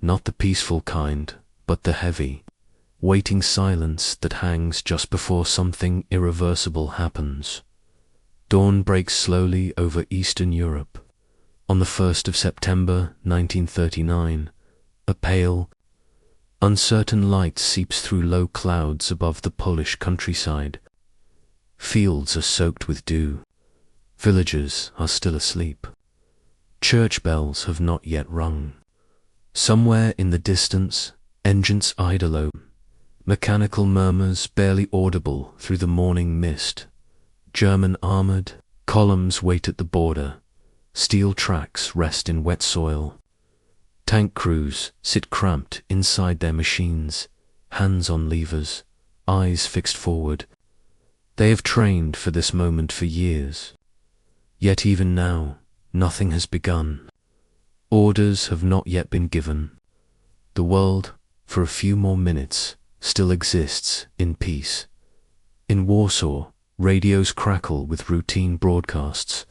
not the peaceful kind, but the heavy, waiting silence that hangs just before something irreversible happens. Dawn breaks slowly over Eastern Europe. On the 1st of September 1939, a pale, uncertain light seeps through low clouds above the Polish countryside. Fields are soaked with dew. Villagers are still asleep. Church bells have not yet rung. Somewhere in the distance, engines idle, mechanical murmurs barely audible through the morning mist. German armored columns wait at the border. Steel tracks rest in wet soil. Tank crews sit cramped inside their machines, hands on levers, eyes fixed forward. They have trained for this moment for years. Yet even now, nothing has begun. Orders have not yet been given. The world, for a few more minutes, still exists in peace. In Warsaw, radios crackle with routine broadcasts.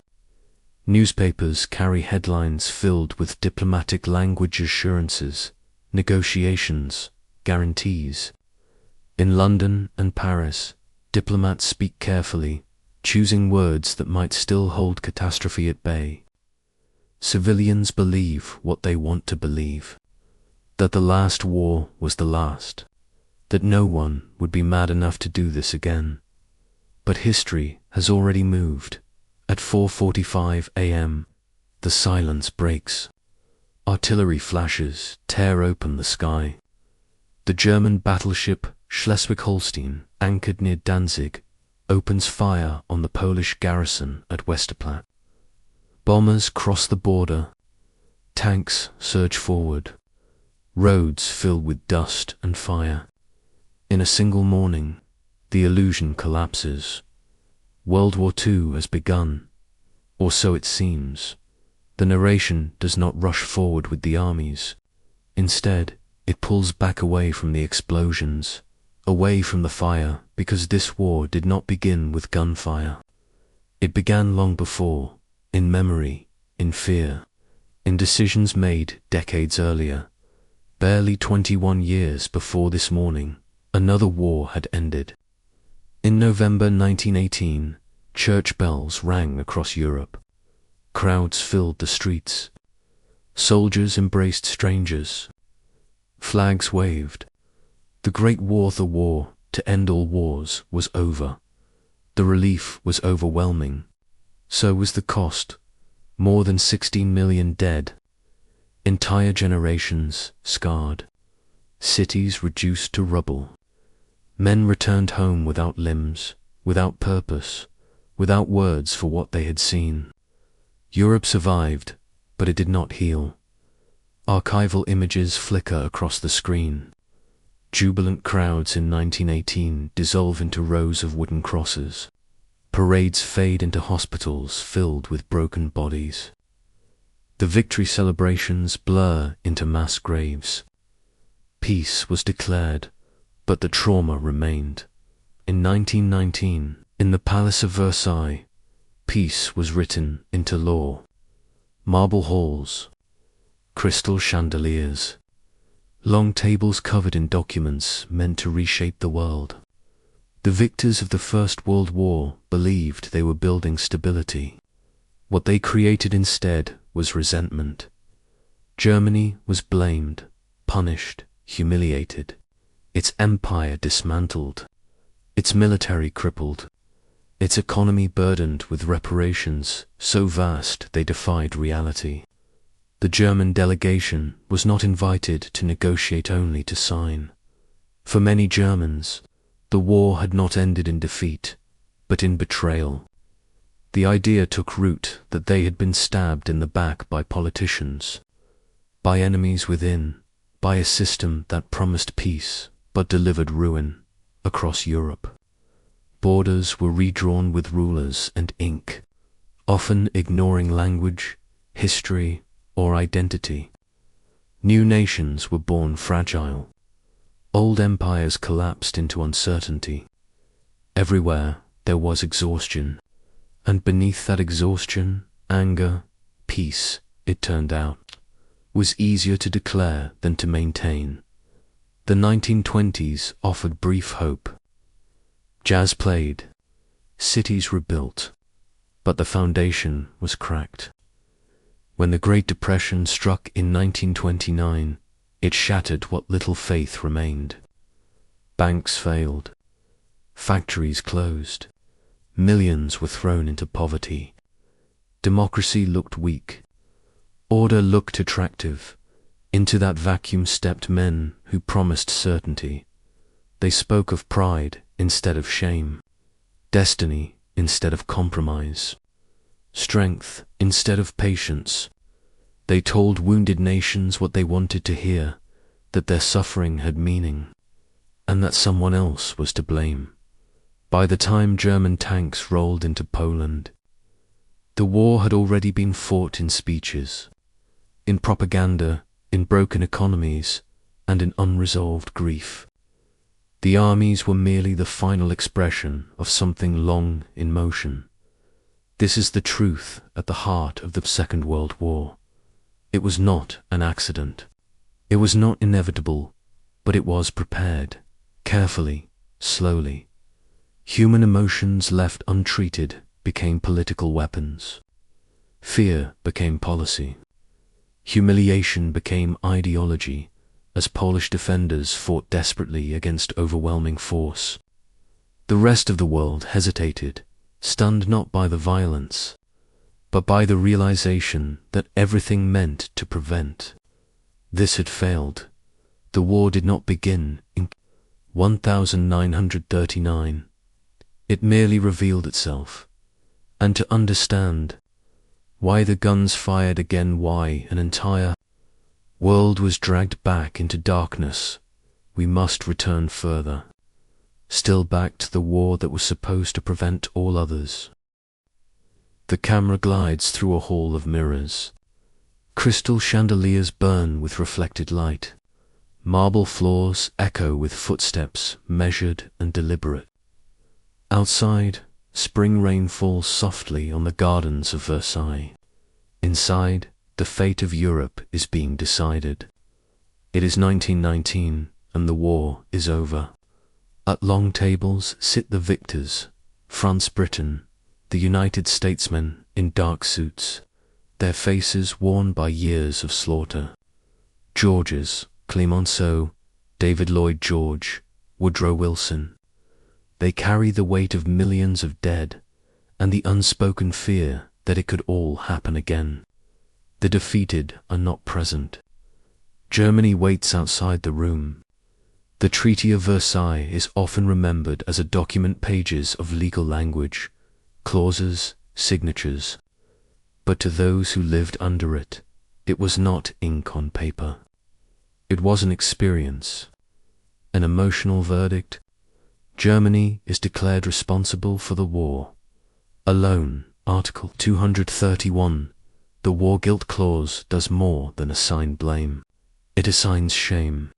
Newspapers carry headlines filled with diplomatic language assurances, negotiations, guarantees. In London and Paris, diplomats speak carefully, choosing words that might still hold catastrophe at bay. Civilians believe what they want to believe, that the last war was the last, that no one would be mad enough to do this again. But history has already moved. At 4:45 a.m., the silence breaks. Artillery flashes tear open the sky. The German battleship Schleswig-Holstein, anchored near Danzig, opens fire on the Polish garrison at Westerplatte. Bombers cross the border. Tanks surge forward. Roads fill with dust and fire. In a single morning, the illusion collapses. World War II has begun, or so it seems. The narration does not rush forward with the armies. Instead, it pulls back away from the explosions, away from the fire, because this war did not begin with gunfire. It began long before, in memory, in fear, in decisions made decades earlier. Barely 21 years before this morning, another war had ended. In November 1918, church bells rang across Europe. Crowds filled the streets. Soldiers embraced strangers. Flags waved. The Great War, the war to end all wars, was over. The relief was overwhelming. So was the cost. More than 16 million dead. Entire generations scarred. Cities reduced to rubble. Men returned home without limbs, without purpose, without words for what they had seen. Europe survived, but it did not heal. Archival images flicker across the screen. Jubilant crowds in 1918 dissolve into rows of wooden crosses. Parades fade into hospitals filled with broken bodies. The victory celebrations blur into mass graves. Peace was declared, but the trauma remained. In 1919, in the Palace of Versailles, peace was written into law. Marble halls, crystal chandeliers, long tables covered in documents meant to reshape the world. The victors of the First World War believed they were building stability. What they created instead was resentment. Germany was blamed, punished, humiliated. Its empire dismantled. Its military crippled. Its economy burdened with reparations so vast they defied reality. The German delegation was not invited to negotiate, only to sign. For many Germans, the war had not ended in defeat, but in betrayal. The idea took root that they had been stabbed in the back by politicians, by enemies within, by a system that promised peace but delivered ruin across Europe. Borders were redrawn with rulers and ink, often ignoring language, history, or identity. New nations were born fragile. Old empires collapsed into uncertainty. Everywhere there was exhaustion, and beneath that exhaustion, anger, peace, it turned out. was easier to declare than to maintain. The 1920s offered brief hope. Jazz played, cities rebuilt, but the foundation was cracked. When the Great Depression struck in 1929, it shattered what little faith remained. Banks failed, factories closed, millions were thrown into poverty. Democracy looked weak, order looked attractive. Into that vacuum stepped men who promised certainty. They spoke of pride instead of shame, destiny instead of compromise, strength instead of patience. They told wounded nations what they wanted to hear, that their suffering had meaning, and that someone else was to blame. By the time German tanks rolled into Poland, the war had already been fought in speeches, in propaganda, in broken economies, and in unresolved grief. The armies were merely the final expression of something long in motion. This is the truth at the heart of the Second World War. It was not an accident. It was not inevitable, but it was prepared, carefully, slowly. Human emotions left untreated became political weapons. Fear became policy. Humiliation became ideology, as Polish defenders fought desperately against overwhelming force. The rest of the world hesitated, stunned not by the violence, but by the realization that everything meant to prevent. This had failed. The war did not begin in 1939. It merely revealed itself. And to understand why the guns fired again, why an entire world was dragged back into darkness, we must return further, still back to the war that was supposed to prevent all others. The camera glides through a hall of mirrors. Crystal chandeliers burn with reflected light. Marble floors echo with footsteps measured and deliberate. Outside, spring rain falls softly on the gardens of Versailles. Inside, the fate of Europe is being decided. It is 1919, and the war is over. At long tables sit the victors, France, Britain, the United Statesmen in dark suits, their faces worn by years of slaughter. Georges, Clemenceau, David Lloyd George, Woodrow Wilson. They carry the weight of millions of dead and the unspoken fear that it could all happen again. The defeated are not present. Germany waits outside the room. The Treaty of Versailles is often remembered as a document, pages of legal language, clauses, signatures. But to those who lived under it, it was not ink on paper. It was an experience, an emotional verdict. Germany is declared responsible for the war. Alone, Article 231, the War Guilt Clause does more than assign blame. It assigns shame.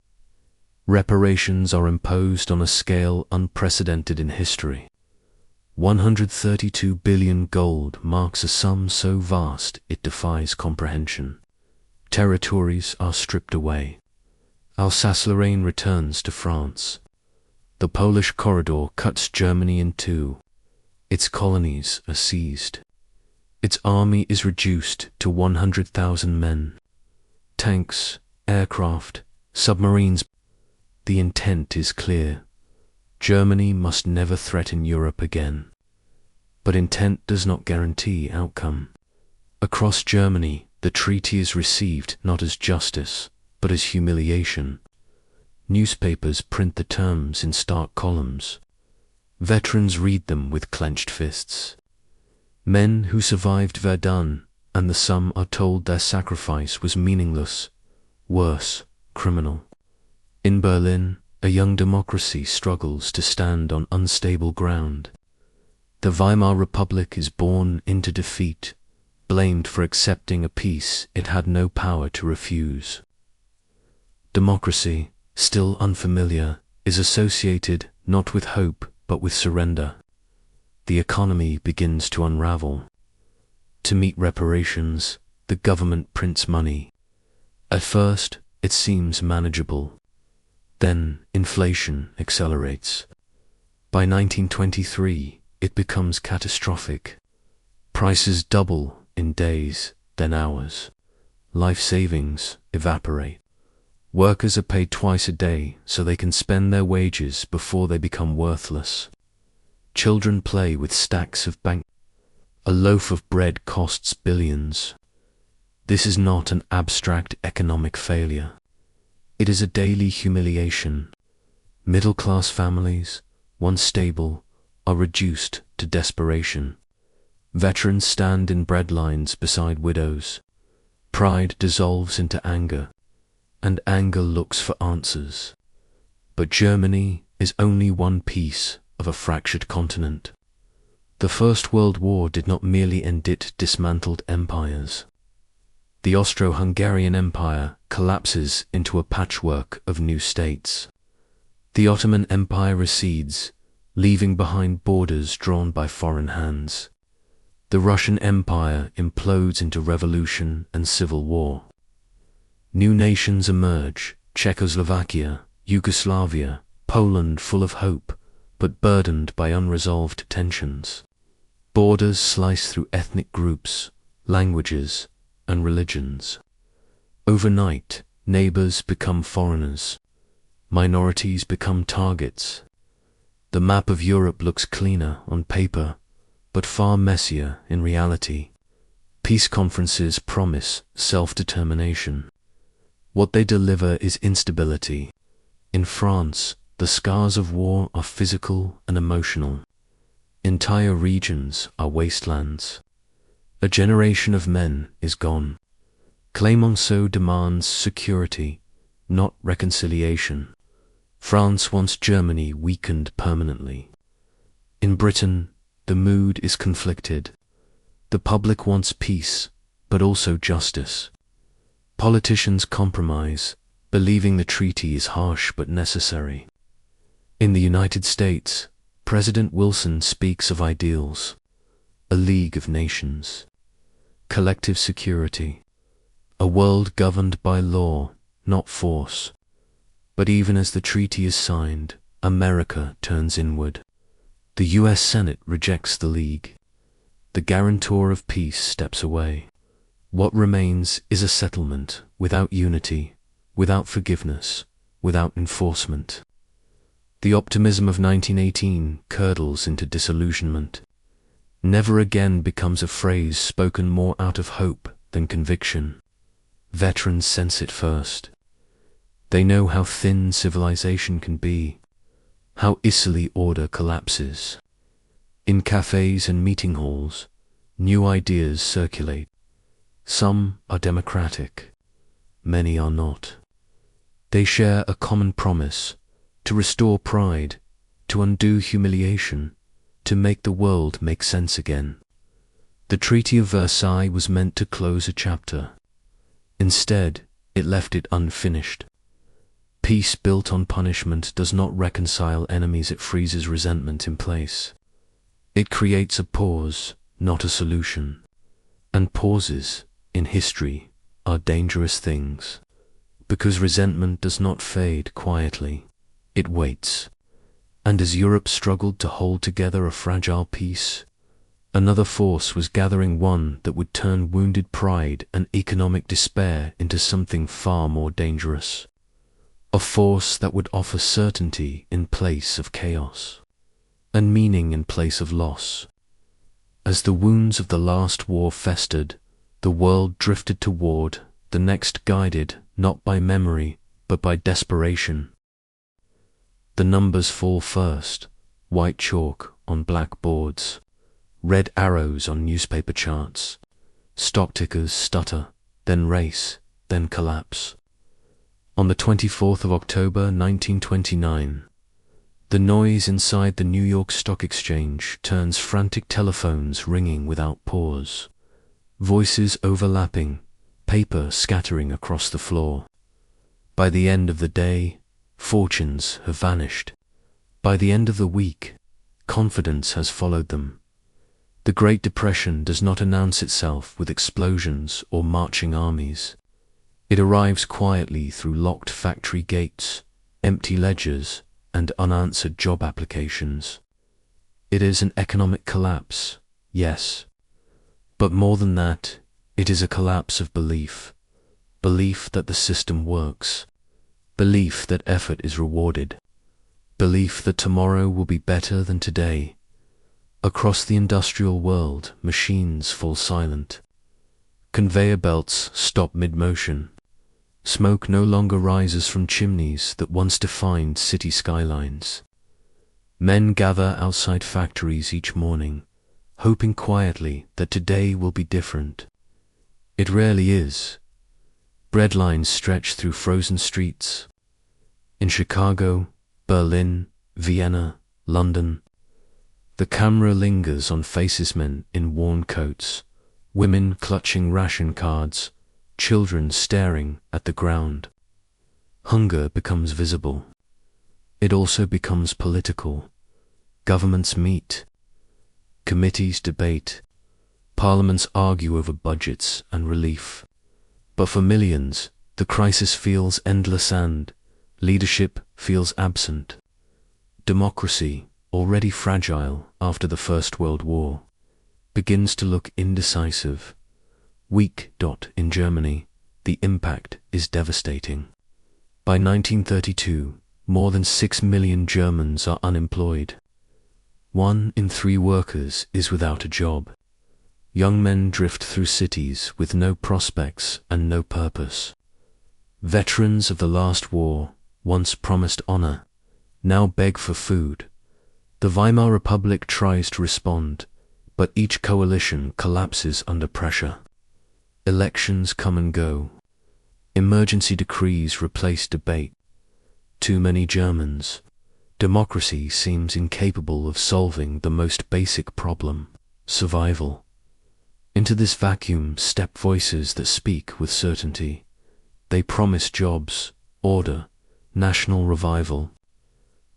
Reparations are imposed on a scale unprecedented in history. 132 billion gold marks a sum so vast it defies comprehension. Territories are stripped away. Alsace-Lorraine returns to France. The Polish corridor cuts Germany in two. Its colonies are seized. Its army is reduced to 100,000 men. Tanks, aircraft, submarines. The intent is clear. Germany must never threaten Europe again. But intent does not guarantee outcome. Across Germany, the treaty is received not as justice, but as humiliation. Newspapers print the terms in stark columns. Veterans read them with clenched fists. Men who survived Verdun and the Somme are told their sacrifice was meaningless, worse, criminal. In Berlin, a young democracy struggles to stand on unstable ground. The Weimar Republic is born into defeat, blamed for accepting a peace it had no power to refuse. Democracy, still unfamiliar, is associated not with hope but with surrender. The economy begins to unravel. To meet reparations, the government prints money. At first, it seems manageable. Then, inflation accelerates. By 1923, it becomes catastrophic. Prices double in days, then hours. Life savings evaporate. Workers are paid twice a day so they can spend their wages before they become worthless. Children play with stacks of bank. A loaf of bread costs billions. This is not an abstract economic failure. It is a daily humiliation. Middle-class families, once stable, are reduced to desperation. Veterans stand in bread lines beside widows. Pride dissolves into anger, and anger looks for answers. But Germany is only one piece of a fractured continent. The First World War did not merely end, it dismantled empires. The Austro-Hungarian Empire collapses into a patchwork of new states. The Ottoman Empire recedes, leaving behind borders drawn by foreign hands. The Russian Empire implodes into revolution and civil war. New nations emerge: Czechoslovakia, Yugoslavia, Poland, full of hope, but burdened by unresolved tensions. Borders slice through ethnic groups, languages, and religions. Overnight, neighbors become foreigners. Minorities become targets. The map of Europe looks cleaner on paper, but far messier in reality. Peace conferences promise self-determination. What they deliver is instability. In France, the scars of war are physical and emotional. Entire regions are wastelands. A generation of men is gone. Clemenceau demands security, not reconciliation. France wants Germany weakened permanently. In Britain, the mood is conflicted. The public wants peace, but also justice. Politicians compromise, believing the treaty is harsh but necessary. In the United States, President Wilson speaks of ideals: a League of Nations, collective security, a world governed by law, not force. But even as the treaty is signed, America turns inward. The US Senate rejects the League. The guarantor of peace steps away. What remains is a settlement without unity, without forgiveness, without enforcement. The optimism of 1918 curdles into disillusionment. Never again becomes a phrase spoken more out of hope than conviction. Veterans sense it first. They know how thin civilization can be, how easily order collapses. In cafes and meeting halls, new ideas circulate. Some are democratic, many are not. They share a common promise: to restore pride, to undo humiliation, to make the world make sense again. The Treaty of Versailles was meant to close a chapter. Instead, it left it unfinished. Peace built on punishment does not reconcile enemies, it freezes resentment in place. It creates a pause, not a solution. And pauses, in history, are dangerous things. Because resentment does not fade quietly. It waits. And as Europe struggled to hold together a fragile peace, another force was gathering, one that would turn wounded pride and economic despair into something far more dangerous. A force that would offer certainty in place of chaos, and meaning in place of loss. As the wounds of the last war festered, the world drifted toward the next, guided not by memory, but by desperation. The numbers fall first: white chalk on black boards, red arrows on newspaper charts. Stock tickers stutter, then race, then collapse. On the 24th of October 1929, the noise inside the New York Stock Exchange turns frantic telephones ringing without pause. Voices overlapping, paper scattering across the floor. By the end of the day, fortunes have vanished. By the end of the week, confidence has followed them. The Great Depression does not announce itself with explosions or marching armies. It arrives quietly through locked factory gates, empty ledgers, and unanswered job applications. It is an economic collapse, yes. But more than that, it is a collapse of belief. Belief that the system works. Belief that effort is rewarded. Belief that tomorrow will be better than today. Across the industrial world, machines fall silent. Conveyor belts stop mid-motion. Smoke no longer rises from chimneys that once defined city skylines. Men gather outside factories each morning, hoping quietly that today will be different. It rarely is. Bread lines stretch through frozen streets. In Chicago, Berlin, Vienna, London, the camera lingers on faceless men in worn coats, women clutching ration cards, children staring at the ground. Hunger becomes visible. It also becomes political. Governments meet. Committees debate. Parliaments argue over budgets and relief. But for millions, the crisis feels endless and leadership feels absent. Democracy, already fragile after the First World War, begins to look indecisive. Weak. In Germany, the impact is devastating. By 1932, more than 6 million Germans are unemployed. 1 in 3 workers is without a job. Young men drift through cities with no prospects and no purpose. Veterans of the last war, once promised honor, now beg for food. The Weimar Republic tries to respond, but each coalition collapses under pressure. Elections come and go. Emergency decrees replace debate. Too many Germans. Democracy seems incapable of solving the most basic problem, survival. Into this vacuum step voices that speak with certainty. They promise jobs, order, national revival.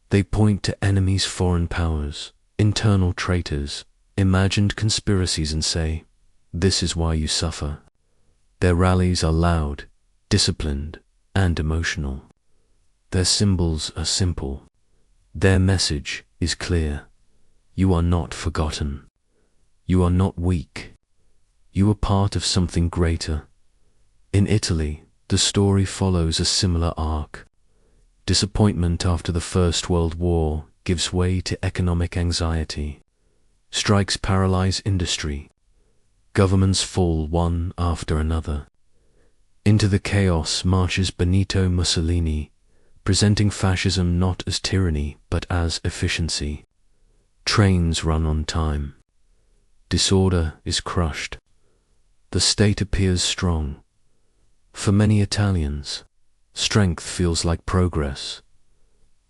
They point to enemies, foreign powers, internal traitors, imagined conspiracies and say, "This is why you suffer." Their rallies are loud, disciplined, and emotional. Their symbols are simple. Their message is clear. You are not forgotten. You are not weak. You are part of something greater. In Italy, the story follows a similar arc. Disappointment after the First World War gives way to economic anxiety. Strikes paralyze industry. Governments fall one after another. Into the chaos marches Benito Mussolini, presenting fascism not as tyranny but as efficiency. Trains run on time. Disorder is crushed. The state appears strong. For many Italians, strength feels like progress.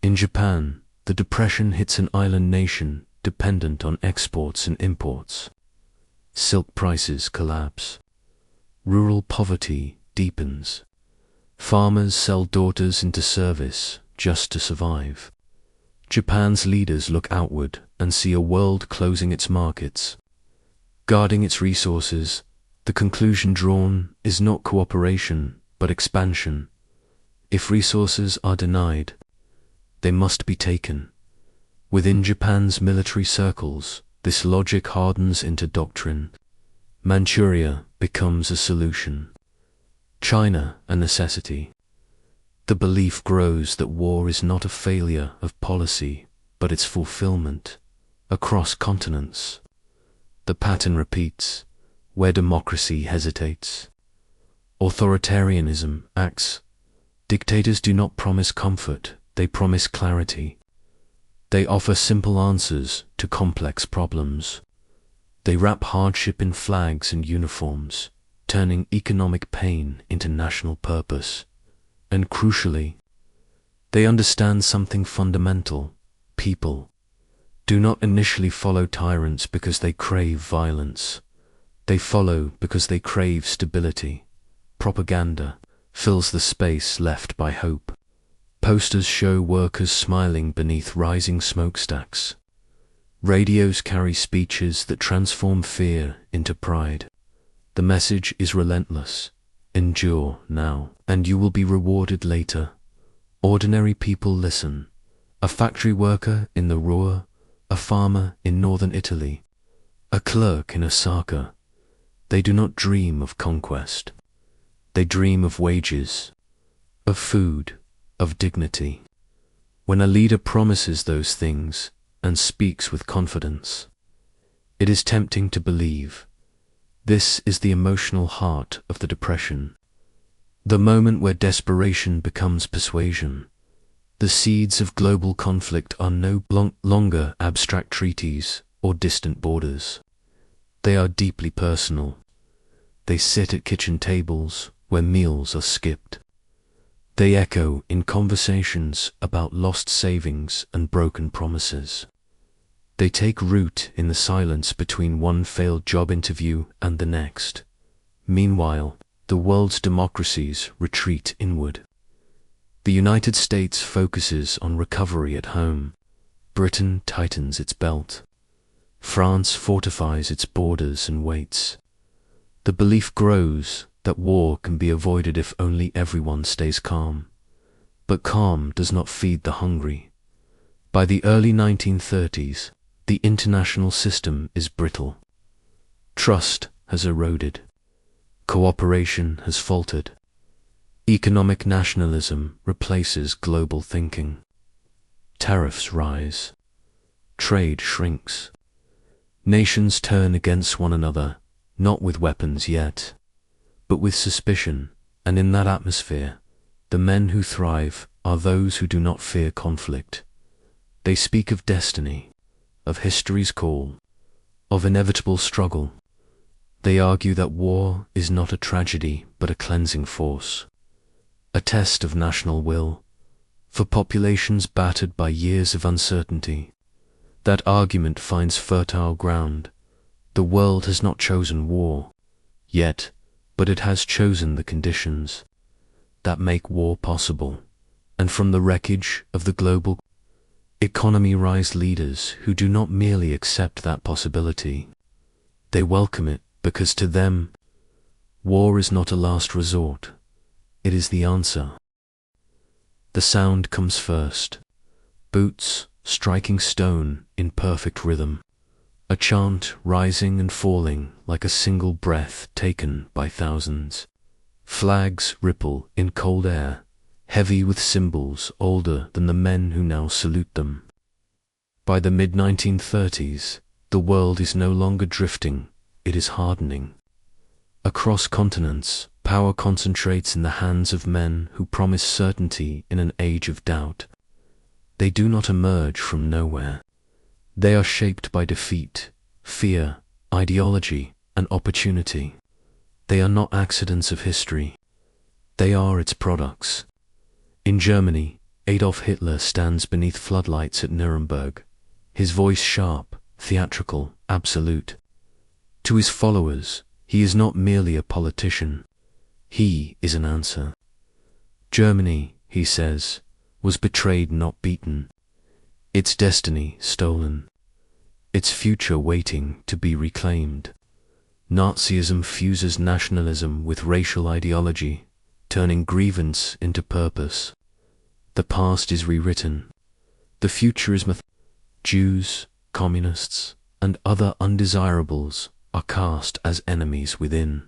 In Japan, the depression hits an island nation dependent on exports and imports. Silk prices collapse. Rural poverty deepens. Farmers sell daughters into service just to survive. Japan's leaders look outward and see a world closing its markets, guarding its resources. The conclusion drawn is not cooperation, but expansion. If resources are denied, they must be taken. Within Japan's military circles, this logic hardens into doctrine. Manchuria becomes a solution. China a necessity. The belief grows that war is not a failure of policy, but its fulfillment. Across continents, the pattern repeats. Where democracy hesitates, authoritarianism acts. Dictators do not promise comfort, they promise clarity. They offer simple answers to complex problems. They wrap hardship in flags and uniforms, turning economic pain into national purpose. And crucially, they understand something fundamental. People do not initially follow tyrants because they crave violence. They follow because they crave stability. Propaganda fills the space left by hope. Posters show workers smiling beneath rising smokestacks. Radios carry speeches that transform fear into pride. The message is relentless. Endure now, and you will be rewarded later. Ordinary people listen. A factory worker in the Ruhr, a farmer in northern Italy, a clerk in Osaka. They do not dream of conquest. They dream of wages, of food, of dignity. When a leader promises those things and speaks with confidence, it is tempting to believe. This is the emotional heart of the Depression, the moment where desperation becomes persuasion. The seeds of global conflict are no longer abstract treaties or distant borders. They are deeply personal. They sit at kitchen tables where meals are skipped. They echo in conversations about lost savings and broken promises. They take root in the silence between one failed job interview and the next. Meanwhile, the world's democracies retreat inward. The United States focuses on recovery at home. Britain tightens its belt. France fortifies its borders and waits. The belief grows that war can be avoided if only everyone stays calm. But calm does not feed the hungry. By the early 1930s, the international system is brittle. Trust has eroded. Cooperation has faltered. Economic nationalism replaces global thinking. Tariffs rise. Trade shrinks. Nations turn against one another, not with weapons yet, but with suspicion, and in that atmosphere, the men who thrive are those who do not fear conflict. They speak of destiny, of history's call, of inevitable struggle. They argue that war is not a tragedy but a cleansing force, a test of national will, for populations battered by years of uncertainty. That argument finds fertile ground. The world has not chosen war, yet, but it has chosen the conditions that make war possible, and from the wreckage of the global economy rise leaders who do not merely accept that possibility. They welcome it because to them, war is not a last resort. It is the answer. The sound comes first. Boots striking stone in perfect rhythm. A chant rising and falling like a single breath taken by thousands. Flags ripple in cold air, heavy with symbols older than the men who now salute them. By the mid-1930s, the world is no longer drifting, it is hardening. Across continents, power concentrates in the hands of men who promise certainty in an age of doubt. They do not emerge from nowhere. They are shaped by defeat, fear, ideology, and opportunity. They are not accidents of history. They are its products. In Germany, Adolf Hitler stands beneath floodlights at Nuremberg, his voice sharp, theatrical, absolute. To his followers, he is not merely a politician. He is an answer. Germany, he says, was betrayed, not beaten. Its destiny stolen. Its future waiting to be reclaimed. Nazism fuses nationalism with racial ideology, turning grievance into purpose. The past is rewritten. The future is Jews, communists, and other undesirables are cast as enemies within.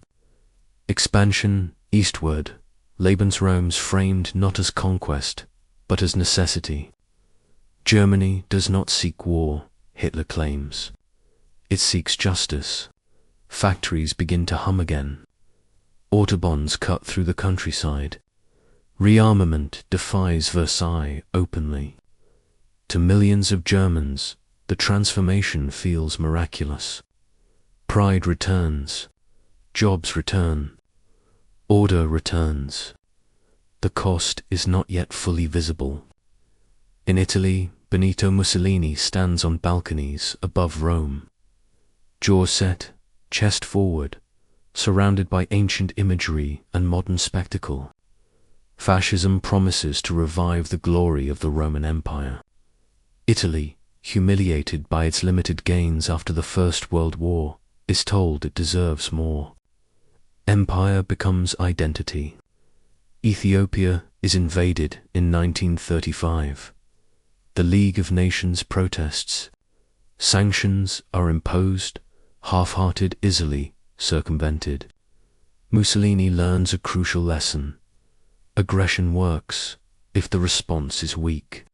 Expansion eastward, Lebensraum's framed not as conquest, but as necessity. Germany does not seek war, Hitler claims. It seeks justice. Factories begin to hum again. Autobahns cut through the countryside. Rearmament defies Versailles openly. To millions of Germans, the transformation feels miraculous. Pride returns. Jobs return. Order returns. The cost is not yet fully visible. In Italy, Benito Mussolini stands on balconies above Rome. Jaw set, chest forward, surrounded by ancient imagery and modern spectacle. Fascism promises to revive the glory of the Roman Empire. Italy, humiliated by its limited gains after the First World War, is told it deserves more. Empire becomes identity. Ethiopia is invaded in 1935. The League of Nations protests. Sanctions are imposed, half-hearted Italy circumvented. Mussolini learns a crucial lesson. Aggression works if the response is weak.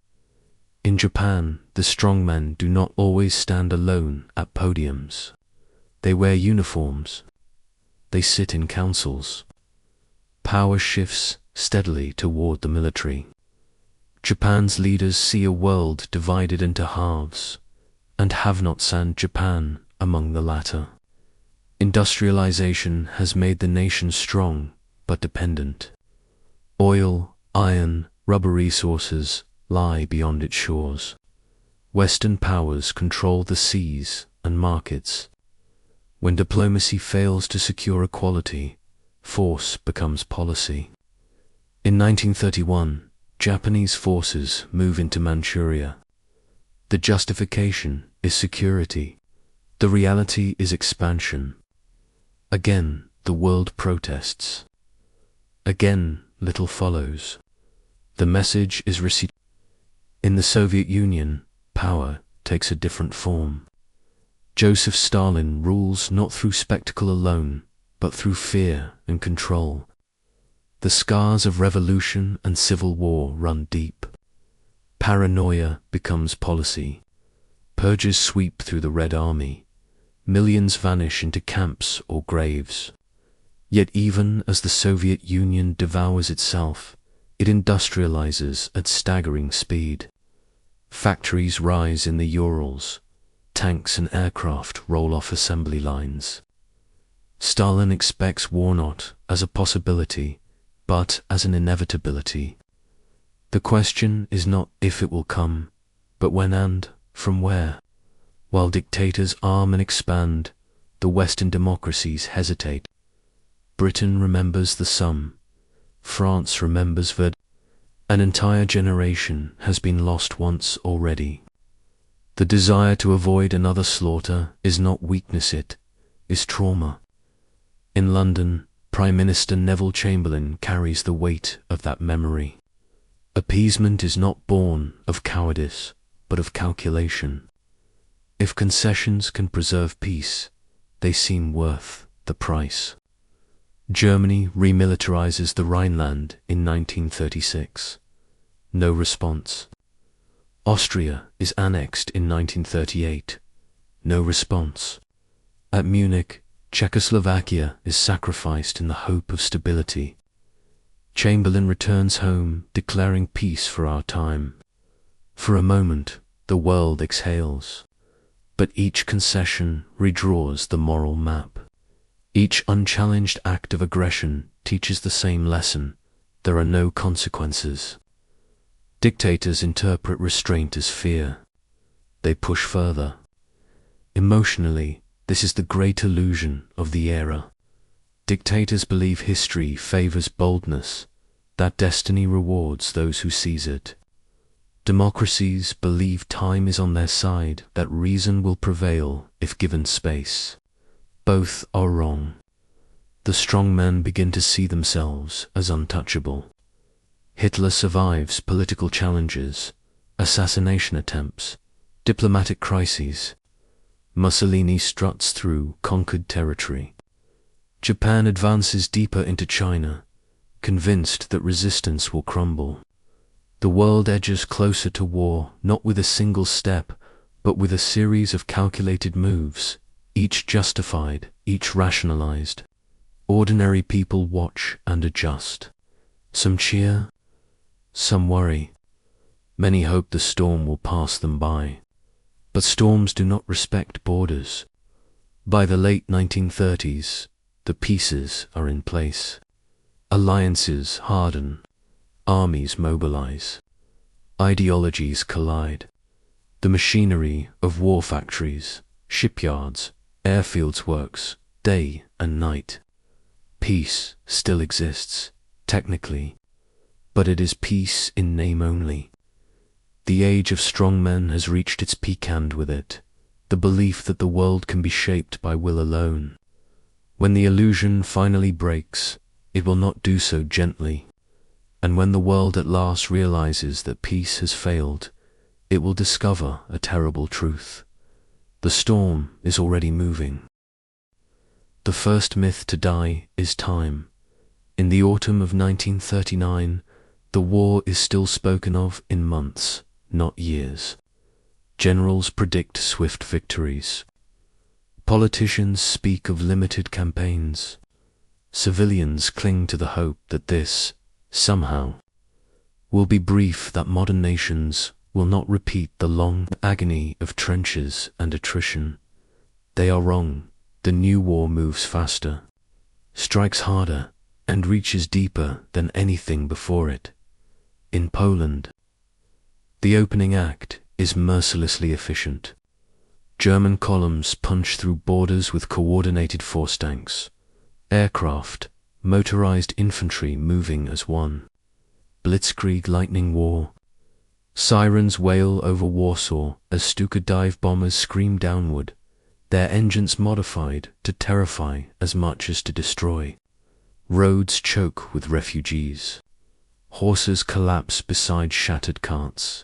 In Japan, the strongmen do not always stand alone at podiums. They wear uniforms. They sit in councils. Power shifts steadily toward the military. Japan's leaders see a world divided into halves, and have-nots and Japan among the latter. Industrialization has made the nation strong but dependent. Oil, iron, rubber resources lie beyond its shores. Western powers control the seas and markets. When diplomacy fails to secure equality, force becomes policy. In 1931, Japanese forces move into Manchuria. The justification is security. The reality is expansion. Again, the world protests. Again, little follows. The message is received. In the Soviet Union, power takes a different form. Joseph Stalin rules not through spectacle alone, but through fear and control. The scars of revolution and civil war run deep. Paranoia becomes policy. Purges sweep through the Red Army. Millions vanish into camps or graves. Yet even as the Soviet Union devours itself, it industrializes at staggering speed. Factories rise in the Urals. Tanks and aircraft roll off assembly lines. Stalin expects war not as a possibility, but as an inevitability. The question is not if it will come, but when and from where. While dictators arm and expand, the Western democracies hesitate. Britain remembers the Somme. France remembers Verdun. An entire generation has been lost once already. The desire to avoid another slaughter is not weakness, it is trauma. In London, Prime Minister Neville Chamberlain carries the weight of that memory. Appeasement is not born of cowardice, but of calculation. If concessions can preserve peace, they seem worth the price. Germany remilitarizes the Rhineland in 1936. No response. Austria is annexed in 1938. No response. At Munich, Czechoslovakia is sacrificed in the hope of stability. Chamberlain returns home, declaring peace for our time. For a moment, the world exhales. But each concession redraws the moral map. Each unchallenged act of aggression teaches the same lesson: there are no consequences. Dictators interpret restraint as fear. They push further. Emotionally, this is the great illusion of the era. Dictators believe history favors boldness, that destiny rewards those who seize it. Democracies believe time is on their side, that reason will prevail if given space. Both are wrong. The strong men begin to see themselves as untouchable. Hitler survives political challenges, assassination attempts, diplomatic crises. Mussolini struts through conquered territory. Japan advances deeper into China, convinced that resistance will crumble. The world edges closer to war, not with a single step, but with a series of calculated moves, each justified, each rationalized. Ordinary people watch and adjust. Some cheer, some worry. Many hope the storm will pass them by. But storms do not respect borders. By the late 1930s, the pieces are in place. Alliances harden. Armies mobilize. Ideologies collide. The machinery of war factories, shipyards, airfields works day and night. Peace still exists, technically, but it is peace in name only. The age of strong men has reached its peak, and with it, the belief that the world can be shaped by will alone. When the illusion finally breaks, it will not do so gently, and when the world at last realizes that peace has failed, it will discover a terrible truth. The storm is already moving. The first myth to die is time. In the autumn of 1939, the war is still spoken of in months, not years. Generals predict swift victories. Politicians speak of limited campaigns. Civilians cling to the hope that this, somehow, will be brief, that modern nations will not repeat the long agony of trenches and attrition. They are wrong. The new war moves faster, strikes harder, and reaches deeper than anything before it. In Poland, the opening act is mercilessly efficient. German columns punch through borders with coordinated force tanks, aircraft, motorized infantry moving as one. Blitzkrieg lightning war. Sirens wail over Warsaw as Stuka dive bombers scream downward, their engines modified to terrify as much as to destroy. Roads choke with refugees. Horses collapse beside shattered carts.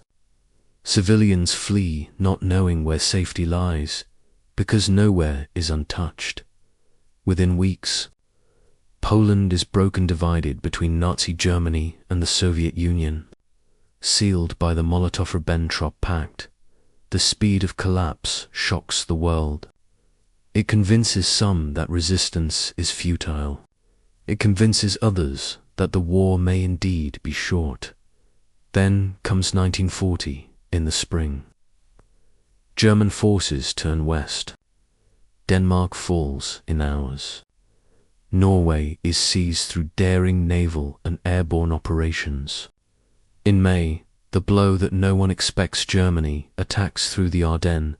Civilians flee, not knowing where safety lies, because nowhere is untouched. Within weeks, Poland is broken, divided between Nazi Germany and the Soviet Union. Sealed by the Molotov-Ribbentrop Pact, the speed of collapse shocks the world. It convinces some that resistance is futile. It convinces others that the war may indeed be short. Then comes 1940 in the spring. German forces turn west. Denmark falls in hours. Norway is seized through daring naval and airborne operations. In May, the blow that no one expects, Germany attacks through the Ardennes,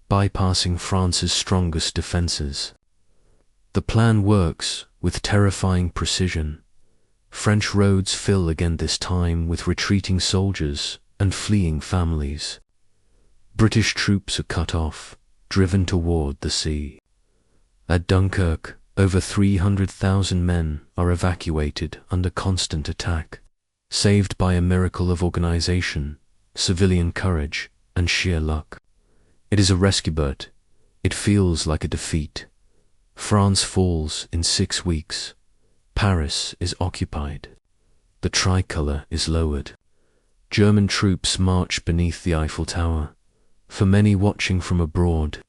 bypassing France's strongest defenses. The plan works with terrifying precision. French roads fill again, this time with retreating soldiers and fleeing families. British troops are cut off, driven toward the sea. At Dunkirk, over 300,000 men are evacuated under constant attack, saved by a miracle of organization, civilian courage, and sheer luck. It is a rescue, but it feels like a defeat. France falls in 6 weeks. Paris is occupied. The tricolor is lowered. German troops march beneath the Eiffel Tower. For many watching from abroad,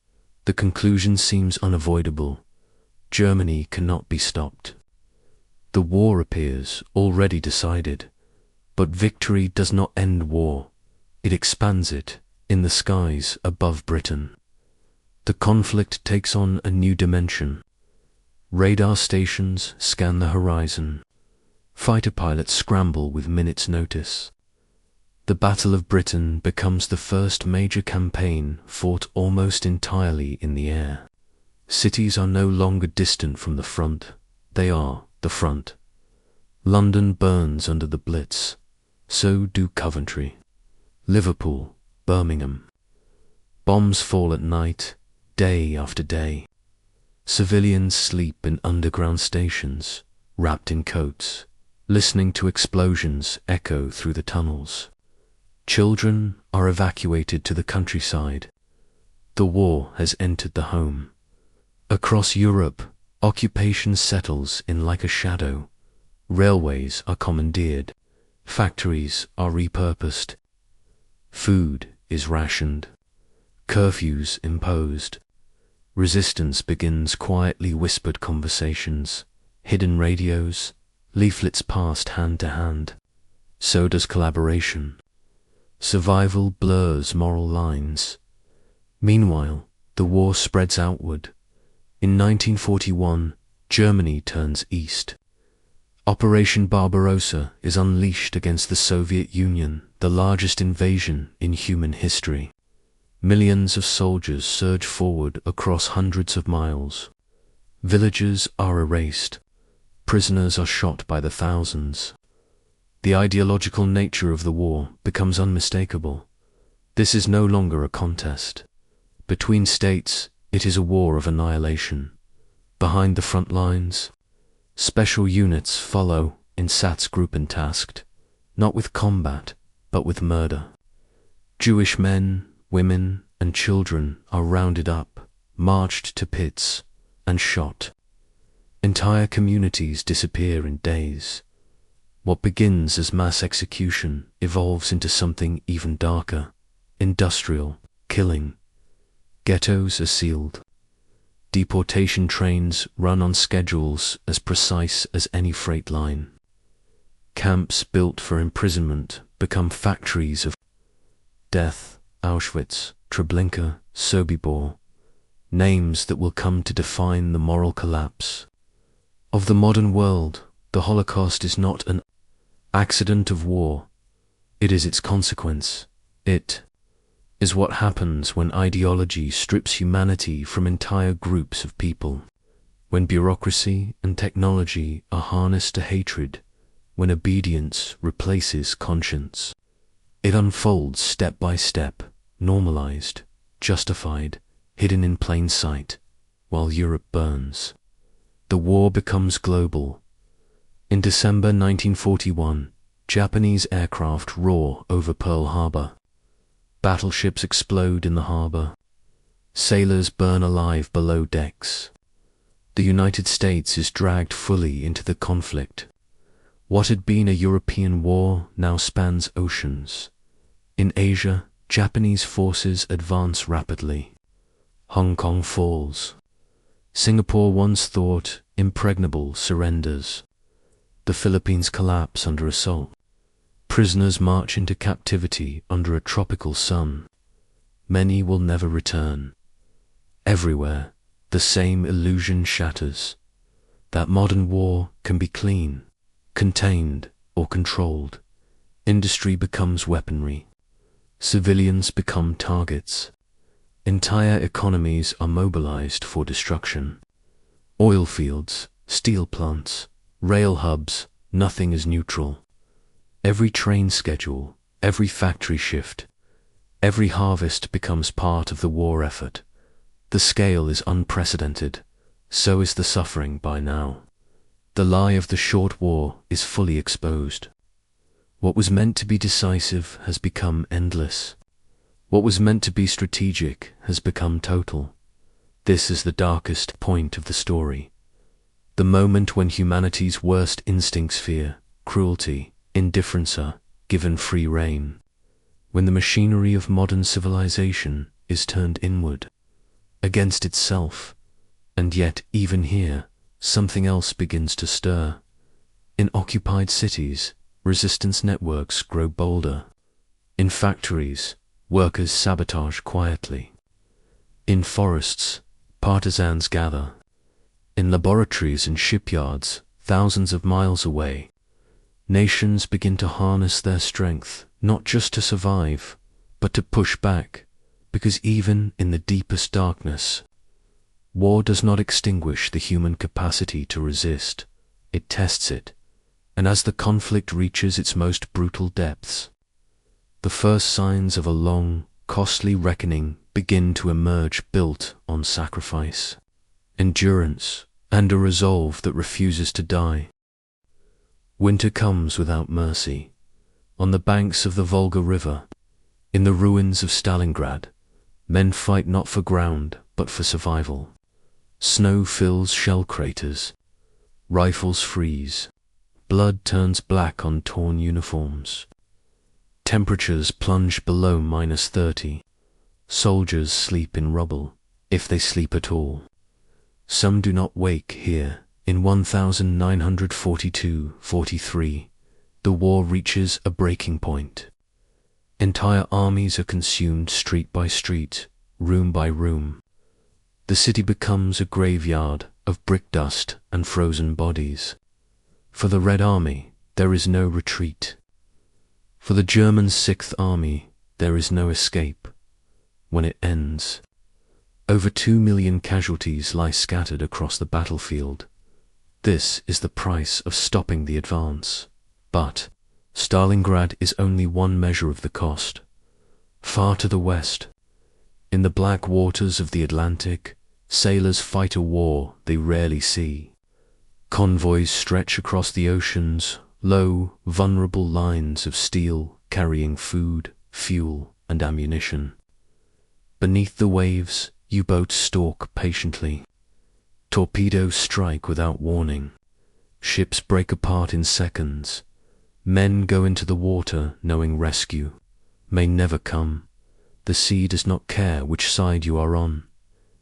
the conclusion seems unavoidable. Germany cannot be stopped. The war appears already decided, but victory does not end war. It expands it in the skies above Britain. The conflict takes on a new dimension. Radar stations scan the horizon. Fighter pilots scramble with minutes' notice. The Battle of Britain becomes the first major campaign fought almost entirely in the air. Cities are no longer distant from the front. They are the front. London burns under the Blitz. So do Coventry, Liverpool, Birmingham. Bombs fall at night, day after day. Civilians sleep in underground stations, wrapped in coats, listening to explosions echo through the tunnels. Children are evacuated to the countryside. The war has entered the home. Across Europe, occupation settles in like a shadow. Railways are commandeered. Factories are repurposed. Food is rationed. Curfews imposed. Resistance begins quietly, whispered conversations, hidden radios, leaflets passed hand to hand. So does collaboration. Survival blurs moral lines. Meanwhile, the war spreads outward. In 1941, Germany turns east. Operation Barbarossa is unleashed against the Soviet Union, the largest invasion in human history. Millions of soldiers surge forward across hundreds of miles. Villages are erased. Prisoners are shot by the thousands. The ideological nature of the war becomes unmistakable. This is no longer a contest. Between states, it is a war of annihilation. Behind the front lines, special units follow in Satzgruppen tasked, not with combat, but with murder. Jewish men, women, and children are rounded up, marched to pits, and shot. Entire communities disappear in days. What begins as mass execution evolves into something even darker: industrial killing. Ghettos are sealed. Deportation trains run on schedules as precise as any freight line. Camps built for imprisonment become factories of death. Auschwitz, Treblinka, Sobibor, names that will come to define the moral collapse of the modern world. The Holocaust is not an accident of war. It is its consequence. It is what happens when ideology strips humanity from entire groups of people, when bureaucracy and technology are harnessed to hatred, when obedience replaces conscience. It unfolds step by step, normalized, justified, hidden in plain sight, while Europe burns. The war becomes global. In December 1941, Japanese aircraft roar over Pearl Harbor. Battleships explode in the harbor. Sailors burn alive below decks. The United States is dragged fully into the conflict. What had been a European war now spans oceans. In Asia, Japanese forces advance rapidly. Hong Kong falls. Singapore, once thought impregnable, surrenders. The Philippines collapse under assault. Prisoners march into captivity under a tropical sun. Many will never return. Everywhere, the same illusion shatters: that modern war can be clean, contained, or controlled. Industry becomes weaponry. Civilians become targets. Entire economies are mobilized for destruction. Oil fields, steel plants, rail hubs, nothing is neutral. Every train schedule, every factory shift, every harvest becomes part of the war effort. The scale is unprecedented, so is the suffering by now. The lie of the short war is fully exposed. What was meant to be decisive has become endless. What was meant to be strategic has become total. This is the darkest point of the story. The moment when humanity's worst instincts, fear, cruelty, indifference, are given free rein. When the machinery of modern civilization is turned inward, against itself. And yet, even here, something else begins to stir. In occupied cities, resistance networks grow bolder. In factories, workers sabotage quietly. In forests, partisans gather. In laboratories and shipyards, thousands of miles away, nations begin to harness their strength, not just to survive, but to push back, because even in the deepest darkness, war does not extinguish the human capacity to resist, it tests it, and as the conflict reaches its most brutal depths, the first signs of a long, costly reckoning begin to emerge, built on sacrifice, endurance, and a resolve that refuses to die. Winter comes without mercy. On the banks of the Volga River, in the ruins of Stalingrad, men fight not for ground, but for survival. Snow fills shell craters. Rifles freeze. Blood turns black on torn uniforms. Temperatures plunge below -30. Soldiers sleep in rubble, if they sleep at all. Some do not wake here. In 1942-43, the war reaches a breaking point. Entire armies are consumed street by street, room by room. The city becomes a graveyard of brick dust and frozen bodies. For the Red Army, there is no retreat. For the German Sixth Army, there is no escape. When it ends, over 2 million casualties lie scattered across the battlefield. This is the price of stopping the advance. But Stalingrad is only one measure of the cost. Far to the west, in the black waters of the Atlantic, Sailors fight a war they rarely see. Convoys stretch across the oceans, low, vulnerable lines of steel carrying food, fuel, and ammunition. Beneath the waves, U-boats stalk patiently. Torpedoes strike without warning. Ships break apart in seconds. Men go into the water knowing rescue may never come. The sea does not care which side you are on.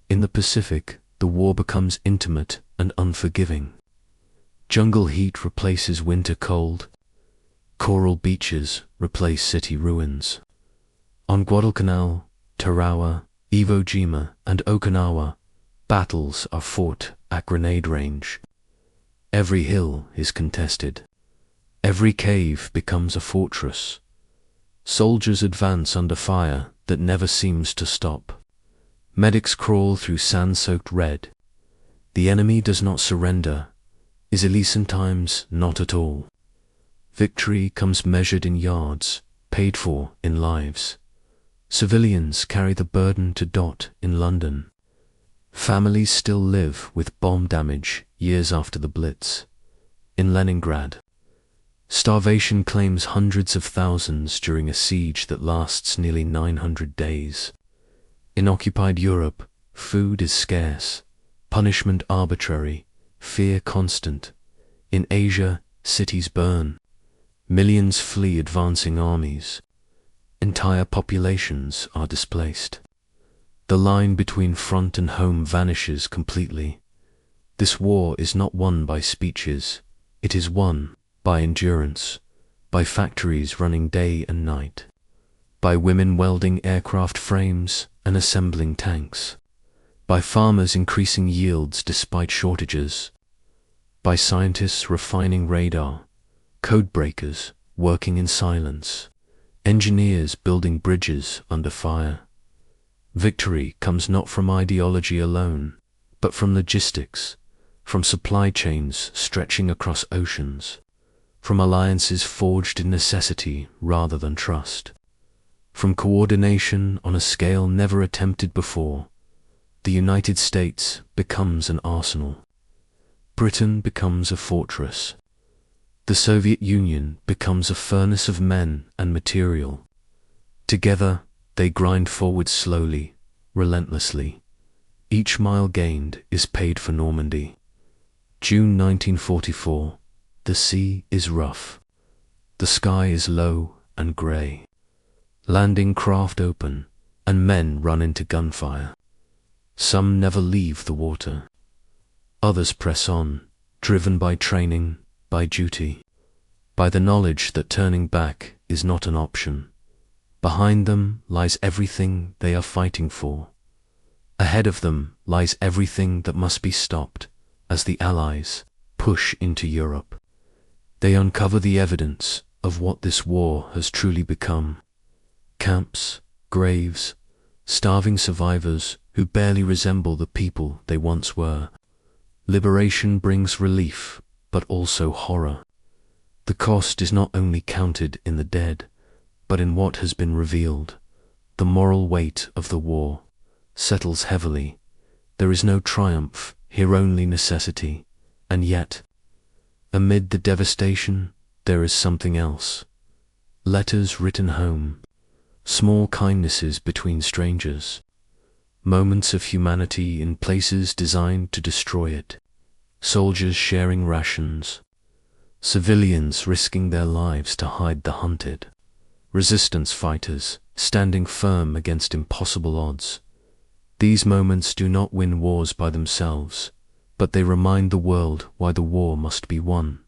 In the Pacific, the war becomes intimate and unforgiving. Jungle heat replaces winter cold. Coral beaches replace city ruins. On Guadalcanal, Tarawa, Iwo Jima, and Okinawa, battles are fought at grenade range. Every hill is contested. Every cave becomes a fortress. Soldiers advance under fire that never seems to stop. Medics crawl through sand-soaked red. The enemy does not surrender, easily sometimes not at all. Victory comes measured in yards, paid for in lives. Civilians carry the burden to Dot in London. Families still live with bomb damage years after the Blitz. In Leningrad, starvation claims hundreds of thousands during a siege that lasts nearly 900 days. In occupied Europe, food is scarce, punishment arbitrary, fear constant. In Asia, cities burn. Millions flee advancing armies. Entire populations are displaced. The line between front and home vanishes completely. This war is not won by speeches. It is won by endurance, by factories running day and night, by women welding aircraft frames and assembling tanks, by farmers increasing yields despite shortages, by scientists refining radar, code breakers working in silence, engineers building bridges under fire. Victory comes not from ideology alone, but from logistics, from supply chains stretching across oceans, from alliances forged in necessity rather than trust, from coordination on a scale never attempted before. The United States becomes an arsenal. Britain becomes a fortress. The Soviet Union becomes a furnace of men and material. Together, they grind forward slowly, relentlessly. Each mile gained is paid for Normandy. June 1944. The sea is rough. The sky is low and grey. Landing craft open, and men run into gunfire. Some never leave the water. Others press on, driven by training, by duty, by the knowledge that turning back is not an option. Behind them lies everything they are fighting for. Ahead of them lies everything that must be stopped as the Allies push into Europe. They uncover the evidence of what this war has truly become. Camps, graves, starving survivors who barely resemble the people they once were. Liberation brings relief, but also horror. The cost is not only counted in the dead, but in what has been revealed. The moral weight of the war settles heavily. There is no triumph, here only necessity. And yet, amid the devastation, there is something else. Letters written home, small kindnesses between strangers, moments of humanity in places designed to destroy it, soldiers sharing rations, civilians risking their lives to hide the hunted, resistance fighters standing firm against impossible odds. These moments do not win wars by themselves, but they remind the world why the war must be won.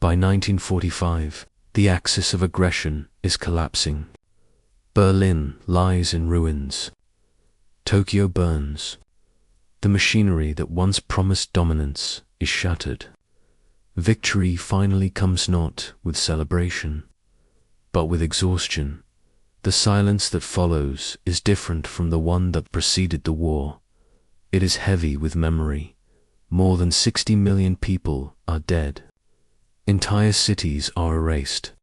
By 1945, the axis of aggression is collapsing. Berlin lies in ruins. Tokyo burns. The machinery that once promised dominance is shattered. Victory finally comes not with celebration, but with exhaustion. The silence that follows is different from the one that preceded the war. It is heavy with memory. More than 60 million people are dead. Entire cities are erased.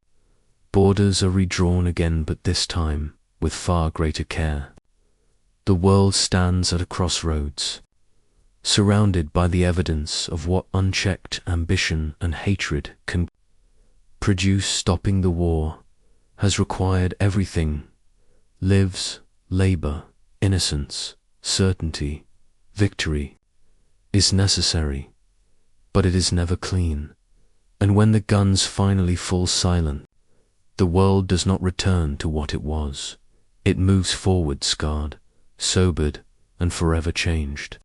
Borders are redrawn again, but this time with far greater care. The world stands at a crossroads, surrounded by the evidence of what unchecked ambition and hatred can produce. Stopping the war has required everything: lives, labor, innocence, certainty. Victory is necessary, but it is never clean. And when the guns finally fall silent, the world does not return to what it was. It moves forward scarred, sobered, and forever changed.